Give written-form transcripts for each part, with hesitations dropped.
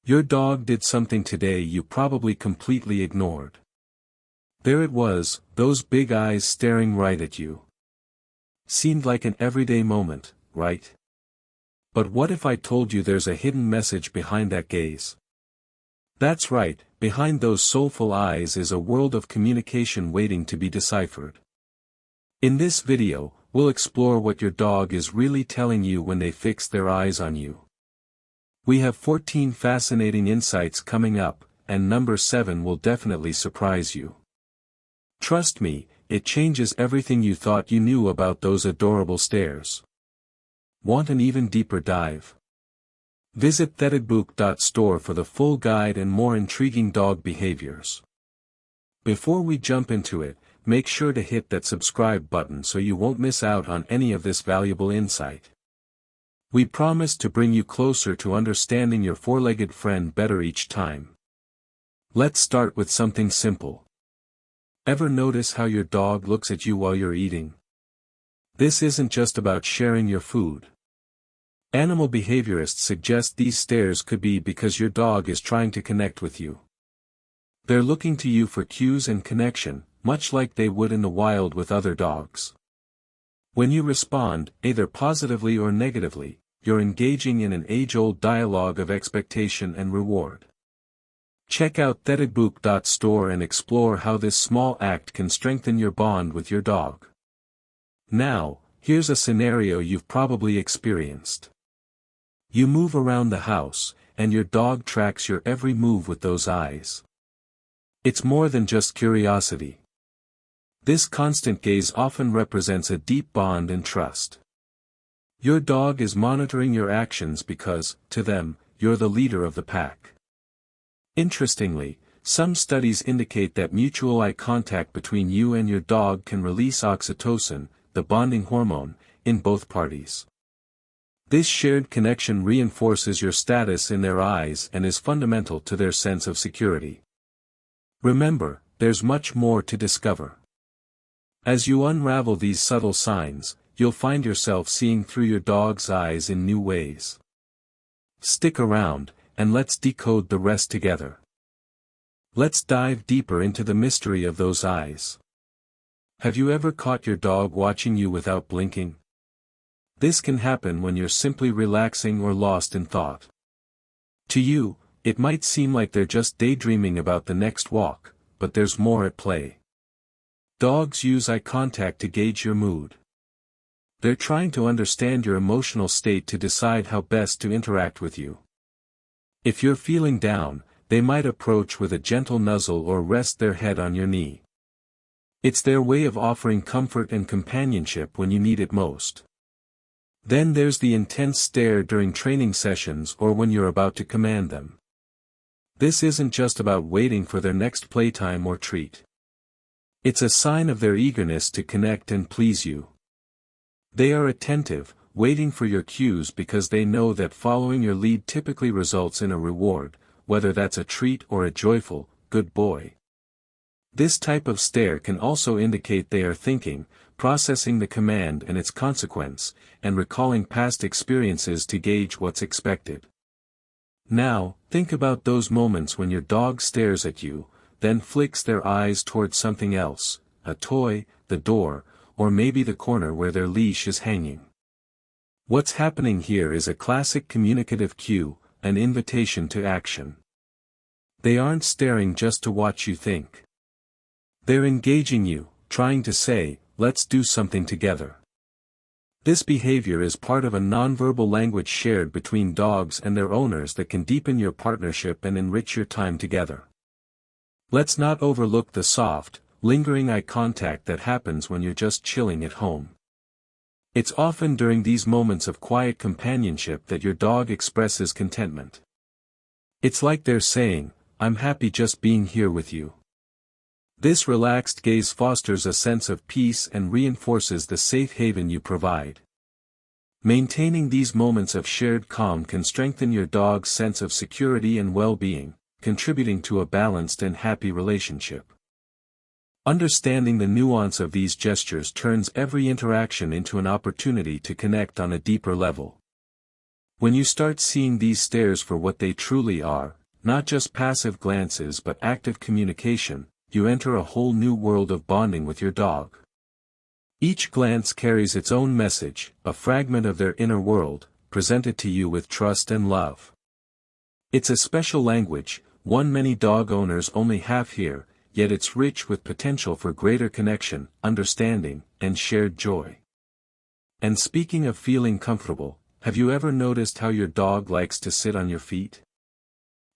Your dog did something today you probably completely ignored. There it was, those big eyes staring right at you. Seemed like an everyday moment, right? But what if I told you there's a hidden message behind that gaze? That's right, behind those soulful eyes is a world of communication waiting to be deciphered. In this video, we'll explore what your dog is really telling you when they fix their eyes on you. We have 14 fascinating insights coming up, and number 7 will definitely surprise you. Trust me, it changes everything you thought you knew about those adorable stares. Want an even deeper dive? Visit thetedbook.store for the full guide and more intriguing dog behaviors. Before we jump into it, make sure to hit that subscribe button so you won't miss out on any of this valuable insight. We promise to bring you closer to understanding your four-legged friend better each time. Let's start with something simple. Ever notice how your dog looks at you while you're eating? This isn't just about sharing your food. Animal behaviorists suggest these stares could be because your dog is trying to connect with you. They're looking to you for cues and connection, much like they would in the wild with other dogs. When you respond, either positively or negatively, you're engaging in an age-old dialogue of expectation and reward. Check out thetedbook.store and explore how this small act can strengthen your bond with your dog. Now, here's a scenario you've probably experienced. You move around the house, and your dog tracks your every move with those eyes. It's more than just curiosity. This constant gaze often represents a deep bond and trust. Your dog is monitoring your actions because, to them, you're the leader of the pack. Interestingly, some studies indicate that mutual eye contact between you and your dog can release oxytocin, the bonding hormone, in both parties. This shared connection reinforces your status in their eyes and is fundamental to their sense of security. Remember, there's much more to discover. As you unravel these subtle signs, you'll find yourself seeing through your dog's eyes in new ways. Stick around, and let's decode the rest together. Let's dive deeper into the mystery of those eyes. Have you ever caught your dog watching you without blinking? This can happen when you're simply relaxing or lost in thought. To you, it might seem like they're just daydreaming about the next walk, but there's more at play. Dogs use eye contact to gauge your mood. They're trying to understand your emotional state to decide how best to interact with you. If you're feeling down, they might approach with a gentle nuzzle or rest their head on your knee. It's their way of offering comfort and companionship when you need it most. Then there's the intense stare during training sessions or when you're about to command them. This isn't just about waiting for their next playtime or treat. It's a sign of their eagerness to connect and please you. They are attentive, waiting for your cues because they know that following your lead typically results in a reward, whether that's a treat or a joyful, good boy. This type of stare can also indicate they are thinking, processing the command and its consequence, and recalling past experiences to gauge what's expected. Now, think about those moments when your dog stares at you, then flicks their eyes towards something else, a toy, the door, or maybe the corner where their leash is hanging. What's happening here is a classic communicative cue, an invitation to action. They aren't staring just to watch you think. They're engaging you, trying to say, let's do something together. This behavior is part of a nonverbal language shared between dogs and their owners that can deepen your partnership and enrich your time together. Let's not overlook the soft, lingering eye contact that happens when you're just chilling at home. It's often during these moments of quiet companionship that your dog expresses contentment. It's like they're saying, I'm happy just being here with you. This relaxed gaze fosters a sense of peace and reinforces the safe haven you provide. Maintaining these moments of shared calm can strengthen your dog's sense of security and well-being, contributing to a balanced and happy relationship. Understanding the nuance of these gestures turns every interaction into an opportunity to connect on a deeper level. When you start seeing these stares for what they truly are, not just passive glances but active communication, you enter a whole new world of bonding with your dog. Each glance carries its own message, a fragment of their inner world, presented to you with trust and love. It's a special language, one many dog owners only half hear, yet it's rich with potential for greater connection, understanding, and shared joy. And speaking of feeling comfortable, have you ever noticed how your dog likes to sit on your feet?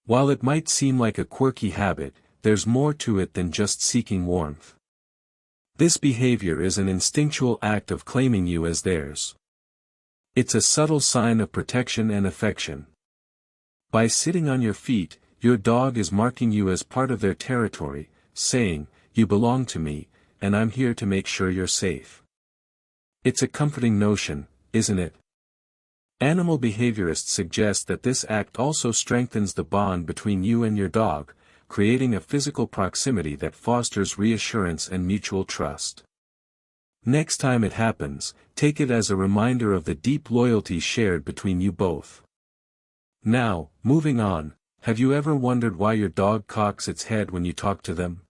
While it might seem like a quirky habit, there's more to it than just seeking warmth. This behavior is an instinctual act of claiming you as theirs. It's a subtle sign of protection and affection. By sitting on your feet, your dog is marking you as part of their territory, saying, "You belong to me, and I'm here to make sure you're safe." It's a comforting notion, isn't it? Animal behaviorists suggest that this act also strengthens the bond between you and your dog, creating a physical proximity that fosters reassurance and mutual trust. Next time it happens, take it as a reminder of the deep loyalty shared between you both. Now, moving on, have you ever wondered why your dog cocks its head when you talk to them?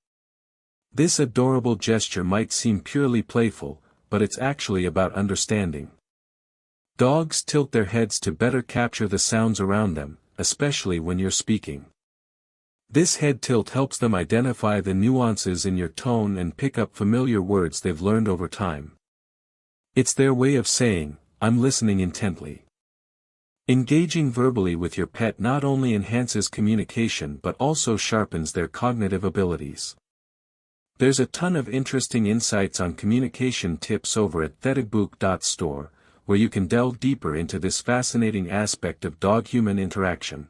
This adorable gesture might seem purely playful, but it's actually about understanding. Dogs tilt their heads to better capture the sounds around them, especially when you're speaking. This head tilt helps them identify the nuances in your tone and pick up familiar words they've learned over time. It's their way of saying, "I'm listening intently." Engaging verbally with your pet not only enhances communication but also sharpens their cognitive abilities. There's a ton of interesting insights on communication tips over at thedigbook.store, where you can delve deeper into this fascinating aspect of dog-human interaction.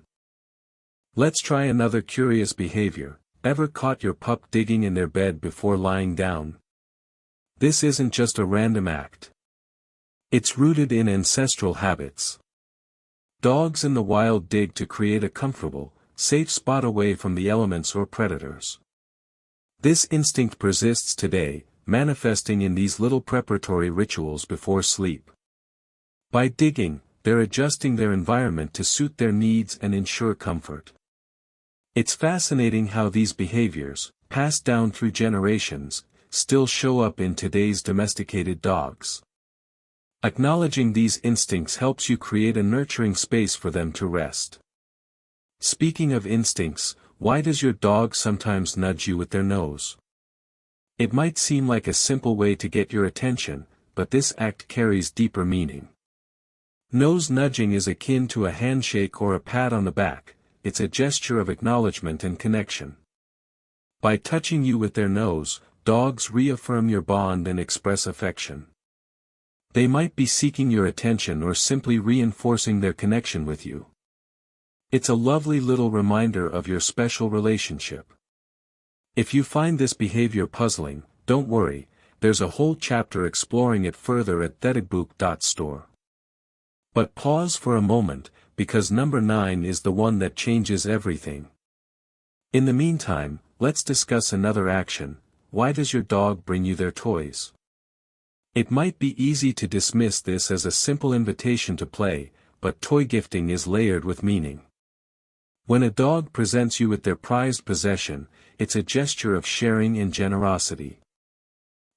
Let's try another curious behavior. Ever caught your pup digging in their bed before lying down? This isn't just a random act. It's rooted in ancestral habits. Dogs in the wild dig to create a comfortable, safe spot away from the elements or predators. This instinct persists today, manifesting in these little preparatory rituals before sleep. By digging, they're adjusting their environment to suit their needs and ensure comfort. It's fascinating how these behaviors, passed down through generations, still show up in today's domesticated dogs. Acknowledging these instincts helps you create a nurturing space for them to rest. Speaking of instincts, why does your dog sometimes nudge you with their nose? It might seem like a simple way to get your attention, but this act carries deeper meaning. Nose nudging is akin to a handshake or a pat on the back. It's a gesture of acknowledgement and connection. By touching you with their nose, dogs reaffirm your bond and express affection. They might be seeking your attention or simply reinforcing their connection with you. It's a lovely little reminder of your special relationship. If you find this behavior puzzling, don't worry, there's a whole chapter exploring it further at thedigbook.store. But pause for a moment, because number 9 is the one that changes everything. In the meantime, let's discuss another action. Why does your dog bring you their toys? It might be easy to dismiss this as a simple invitation to play, but toy gifting is layered with meaning. When a dog presents you with their prized possession, it's a gesture of sharing and generosity.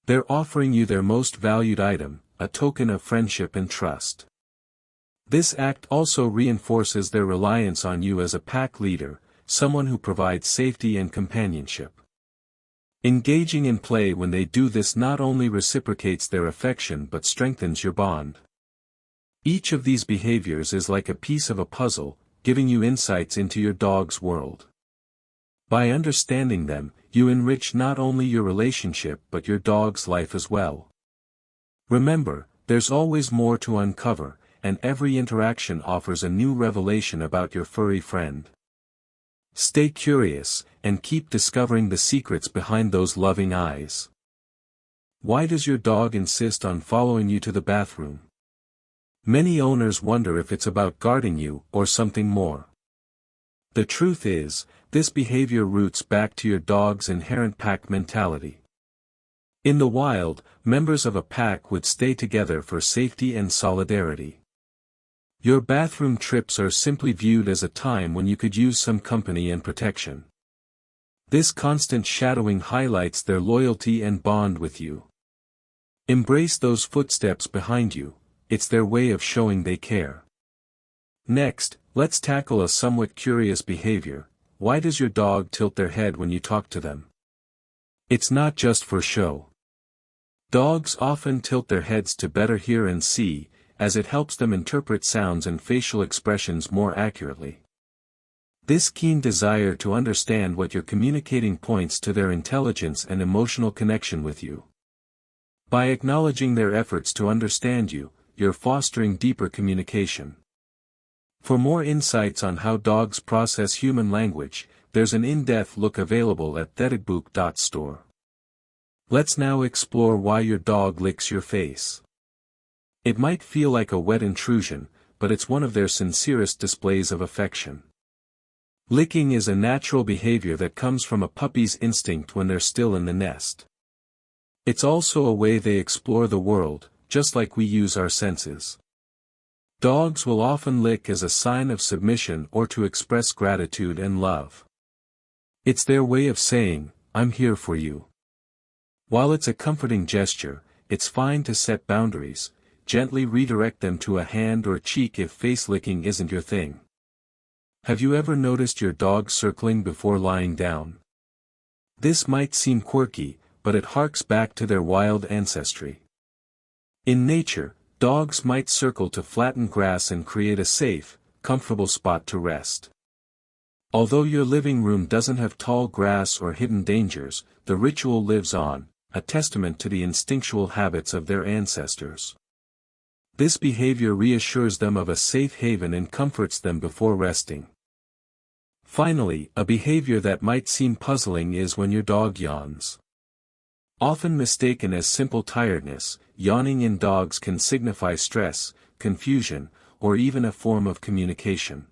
They're offering you their most valued item, a token of friendship and trust. This act also reinforces their reliance on you as a pack leader, someone who provides safety and companionship. Engaging in play when they do this not only reciprocates their affection but strengthens your bond. Each of these behaviors is like a piece of a puzzle, giving you insights into your dog's world. By understanding them, you enrich not only your relationship but your dog's life as well. Remember, there's always more to uncover, and every interaction offers a new revelation about your furry friend. Stay curious, and keep discovering the secrets behind those loving eyes. Why does your dog insist on following you to the bathroom? Many owners wonder if it's about guarding you, or something more. The truth is, this behavior roots back to your dog's inherent pack mentality. In the wild, members of a pack would stay together for safety and solidarity. Your bathroom trips are simply viewed as a time when you could use some company and protection. This constant shadowing highlights their loyalty and bond with you. Embrace those footsteps behind you, it's their way of showing they care. Next, let's tackle a somewhat curious behavior. Why does your dog tilt their head when you talk to them? It's not just for show. Dogs often tilt their heads to better hear and see, as it helps them interpret sounds and facial expressions more accurately. This keen desire to understand what you're communicating points to their intelligence and emotional connection with you. By acknowledging their efforts to understand you, you're fostering deeper communication. For more insights on how dogs process human language, there's an in-depth look available at thedbook.store. Let's now explore why your dog licks your face. It might feel like a wet intrusion, but it's one of their sincerest displays of affection. Licking is a natural behavior that comes from a puppy's instinct when they're still in the nest. It's also a way they explore the world, just like we use our senses. Dogs will often lick as a sign of submission or to express gratitude and love. It's their way of saying, "I'm here for you." While it's a comforting gesture, it's fine to set boundaries, gently redirect them to a hand or cheek if face licking isn't your thing. Have you ever noticed your dog circling before lying down? This might seem quirky, but it harks back to their wild ancestry. In nature, dogs might circle to flatten grass and create a safe, comfortable spot to rest. Although your living room doesn't have tall grass or hidden dangers, the ritual lives on, a testament to the instinctual habits of their ancestors. This behavior reassures them of a safe haven and comforts them before resting. Finally, a behavior that might seem puzzling is when your dog yawns. Often mistaken as simple tiredness, yawning in dogs can signify stress, confusion, or even a form of communication.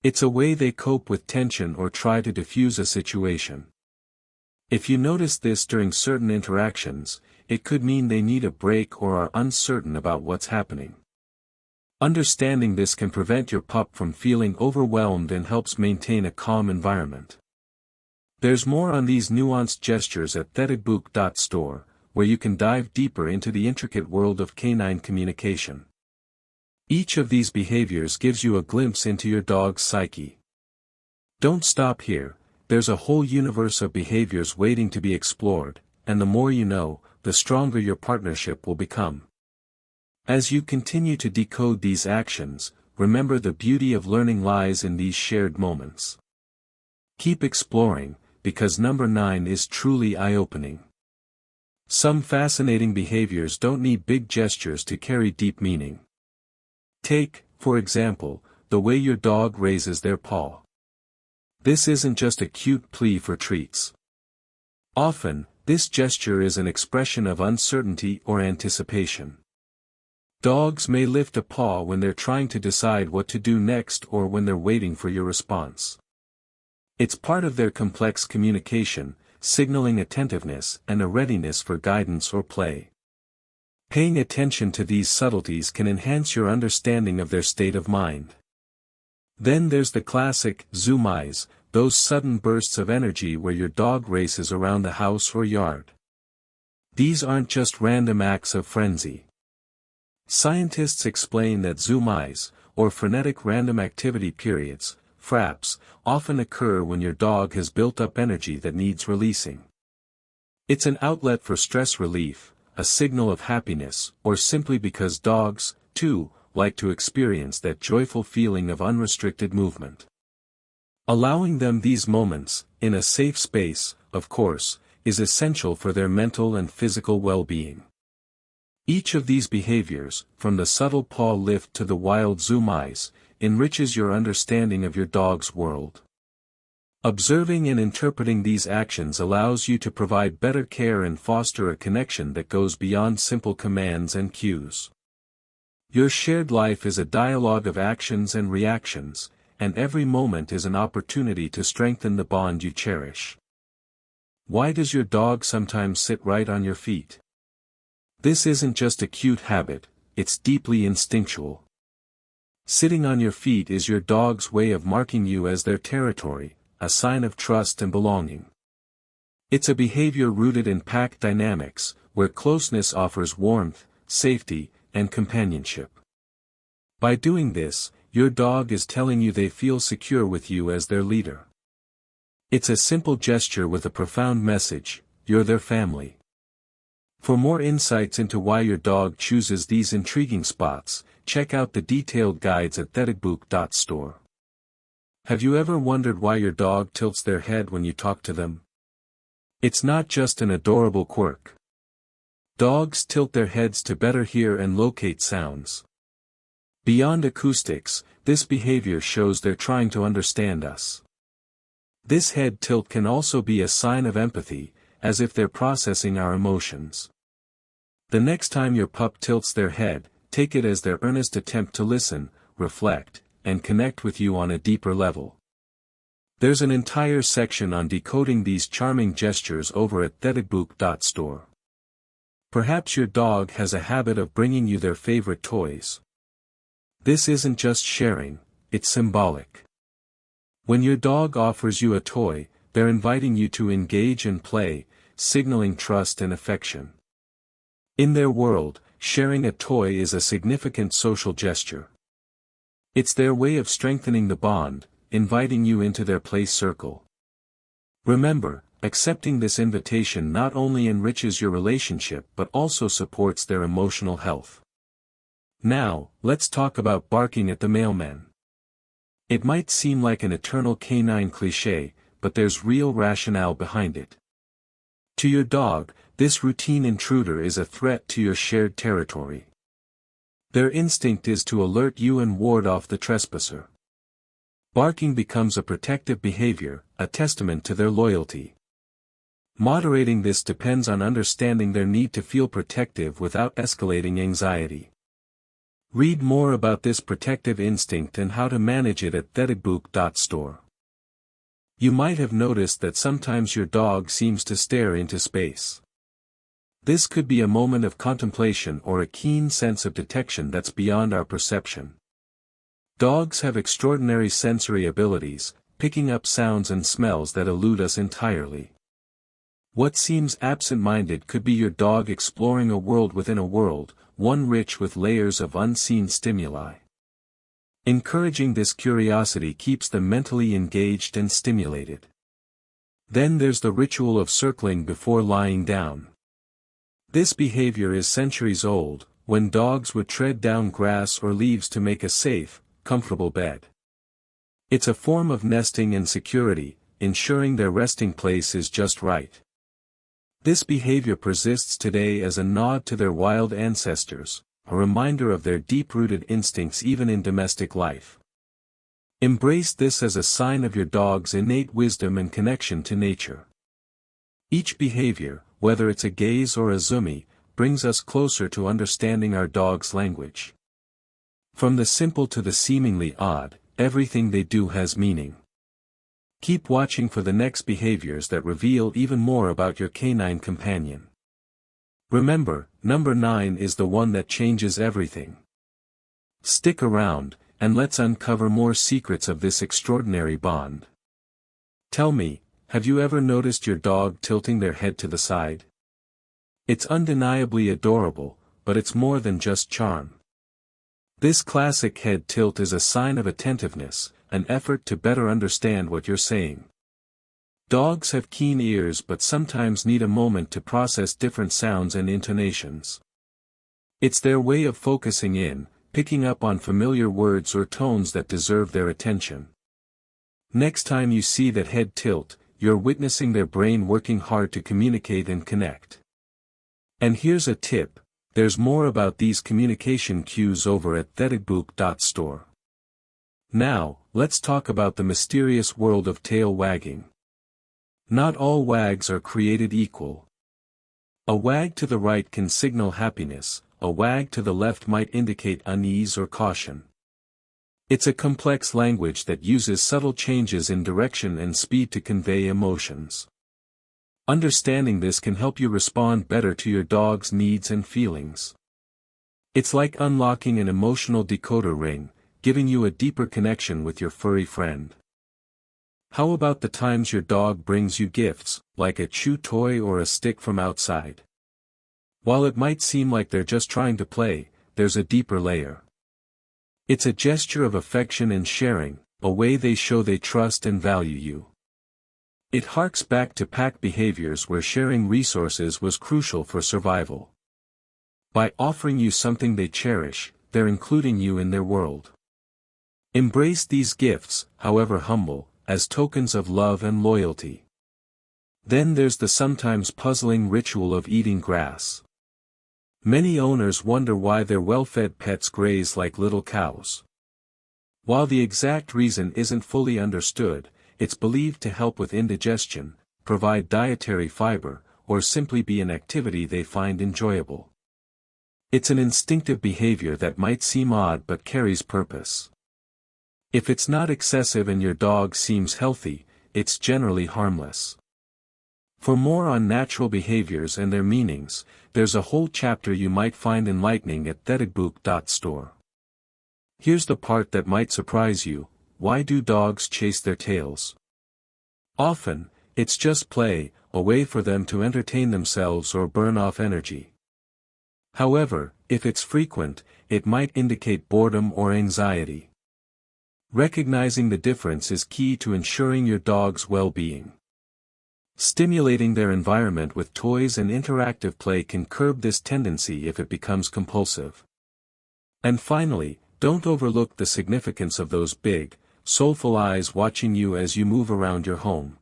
It's a way they cope with tension or try to diffuse a situation. If you notice this during certain interactions, it could mean they need a break or are uncertain about what's happening. Understanding this can prevent your pup from feeling overwhelmed and helps maintain a calm environment. There's more on these nuanced gestures at thedbook.store, where you can dive deeper into the intricate world of canine communication. Each of these behaviors gives you a glimpse into your dog's psyche. Don't stop here, there's a whole universe of behaviors waiting to be explored, and the more you know, the stronger your partnership will become. As you continue to decode these actions, remember the beauty of learning lies in these shared moments. Keep exploring, because number 9 is truly eye-opening. Some fascinating behaviors don't need big gestures to carry deep meaning. Take, for example, the way your dog raises their paw. This isn't just a cute plea for treats. Often, this gesture is an expression of uncertainty or anticipation. Dogs may lift a paw when they're trying to decide what to do next or when they're waiting for your response. It's part of their complex communication, signaling attentiveness and a readiness for guidance or play. Paying attention to these subtleties can enhance your understanding of their state of mind. Then there's the classic zoom eyes, those sudden bursts of energy where your dog races around the house or yard. These aren't just random acts of frenzy. Scientists explain that zoom eyes, or frenetic random activity periods, FRAPs, often occur when your dog has built up energy that needs releasing. It's an outlet for stress relief, a signal of happiness, or simply because dogs, too, like to experience that joyful feeling of unrestricted movement. Allowing them these moments, in a safe space, of course, is essential for their mental and physical well-being. Each of these behaviors, from the subtle paw lift to the wild zoom eyes, enriches your understanding of your dog's world. Observing and interpreting these actions allows you to provide better care and foster a connection that goes beyond simple commands and cues. Your shared life is a dialogue of actions and reactions, and every moment is an opportunity to strengthen the bond you cherish. Why does your dog sometimes sit right on your feet? This isn't just a cute habit, it's deeply instinctual. Sitting on your feet is your dog's way of marking you as their territory, a sign of trust and belonging. It's a behavior rooted in pack dynamics, where closeness offers warmth, safety, and companionship. By doing this, your dog is telling you they feel secure with you as their leader. It's a simple gesture with a profound message: you're their family. For more insights into why your dog chooses these intriguing spots, check out the detailed guides at theticbook.store. Have you ever wondered why your dog tilts their head when you talk to them? It's not just an adorable quirk. Dogs tilt their heads to better hear and locate sounds. Beyond acoustics, this behavior shows they're trying to understand us. This head tilt can also be a sign of empathy, as if they're processing our emotions. The next time your pup tilts their head, take it as their earnest attempt to listen, reflect, and connect with you on a deeper level. There's an entire section on decoding these charming gestures over at theticbook.store. Perhaps your dog has a habit of bringing you their favorite toys. This isn't just sharing, it's symbolic. When your dog offers you a toy, they're inviting you to engage and play, signaling trust and affection. In their world, sharing a toy is a significant social gesture. It's their way of strengthening the bond, inviting you into their play circle. Remember, accepting this invitation not only enriches your relationship but also supports their emotional health. Now, let's talk about barking at the mailman. It might seem like an eternal canine cliché, but there's real rationale behind it. To your dog, this routine intruder is a threat to your shared territory. Their instinct is to alert you and ward off the trespasser. Barking becomes a protective behavior, a testament to their loyalty. Moderating this depends on understanding their need to feel protective without escalating anxiety. Read more about this protective instinct and how to manage it at theticbook.store. You might have noticed that sometimes your dog seems to stare into space. This could be a moment of contemplation or a keen sense of detection that's beyond our perception. Dogs have extraordinary sensory abilities, picking up sounds and smells that elude us entirely. What seems absent-minded could be your dog exploring a world within a world, one rich with layers of unseen stimuli. Encouraging this curiosity keeps them mentally engaged and stimulated. Then there's the ritual of circling before lying down. This behavior is centuries old, when dogs would tread down grass or leaves to make a safe, comfortable bed. It's a form of nesting and security, ensuring their resting place is just right. This behavior persists today as a nod to their wild ancestors, a reminder of their deep-rooted instincts even in domestic life. Embrace this as a sign of your dog's innate wisdom and connection to nature. Each behavior, whether it's a gaze or a zoomy, brings us closer to understanding our dog's language. From the simple to the seemingly odd, everything they do has meaning. Keep watching for the next behaviors that reveal even more about your canine companion. Remember, number 9 is the one that changes everything. Stick around, and let's uncover more secrets of this extraordinary bond. Tell me, have you ever noticed your dog tilting their head to the side? It's undeniably adorable, but it's more than just charm. This classic head tilt is a sign of attentiveness, an effort to better understand what you're saying. Dogs have keen ears but sometimes need a moment to process different sounds and intonations. It's their way of focusing in, picking up on familiar words or tones that deserve their attention. Next time you see that head tilt, you're witnessing their brain working hard to communicate and connect. And here's a tip: there's more about these communication cues over at theticbook.store. Now, let's talk about the mysterious world of tail wagging. Not all wags are created equal. A wag to the right can signal happiness, a wag to the left might indicate unease or caution. It's a complex language that uses subtle changes in direction and speed to convey emotions. Understanding this can help you respond better to your dog's needs and feelings. It's like unlocking an emotional decoder ring, giving you a deeper connection with your furry friend. How about the times your dog brings you gifts, like a chew toy or a stick from outside? While it might seem like they're just trying to play, there's a deeper layer. It's a gesture of affection and sharing, a way they show they trust and value you. It harks back to pack behaviors where sharing resources was crucial for survival. By offering you something they cherish, they're including you in their world. Embrace these gifts, however humble, as tokens of love and loyalty. Then there's the sometimes puzzling ritual of eating grass. Many owners wonder why their well-fed pets graze like little cows. While the exact reason isn't fully understood, it's believed to help with indigestion, provide dietary fiber, or simply be an activity they find enjoyable. It's an instinctive behavior that might seem odd but carries purpose. If it's not excessive and your dog seems healthy, it's generally harmless. For more on natural behaviors and their meanings, there's a whole chapter you might find enlightening at thetigbook.store. Here's the part that might surprise you: why do dogs chase their tails? Often, it's just play, a way for them to entertain themselves or burn off energy. However, if it's frequent, it might indicate boredom or anxiety. Recognizing the difference is key to ensuring your dog's well-being. Stimulating their environment with toys and interactive play can curb this tendency if it becomes compulsive. And finally, don't overlook the significance of those big, soulful eyes watching you as you move around your home.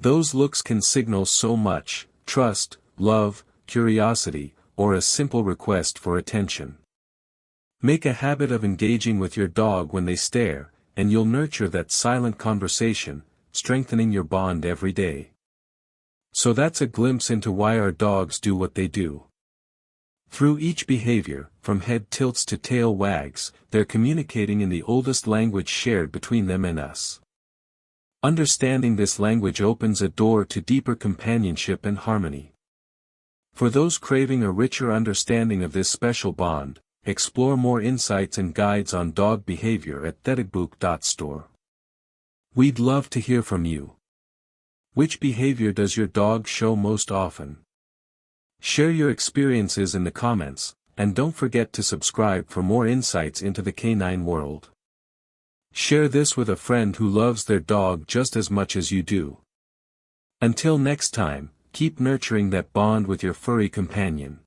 Those looks can signal so much: trust, love, curiosity, or a simple request for attention. Make a habit of engaging with your dog when they stare, and you'll nurture that silent conversation, strengthening your bond every day. So that's a glimpse into why our dogs do what they do. Through each behavior, from head tilts to tail wags, they're communicating in the oldest language shared between them and us. Understanding this language opens a door to deeper companionship and harmony. For those craving a richer understanding of this special bond, explore more insights and guides on dog behavior at thetigbook.store. We'd love to hear from you. Which behavior does your dog show most often? Share your experiences in the comments, and don't forget to subscribe for more insights into the canine world. Share this with a friend who loves their dog just as much as you do. Until next time, keep nurturing that bond with your furry companion.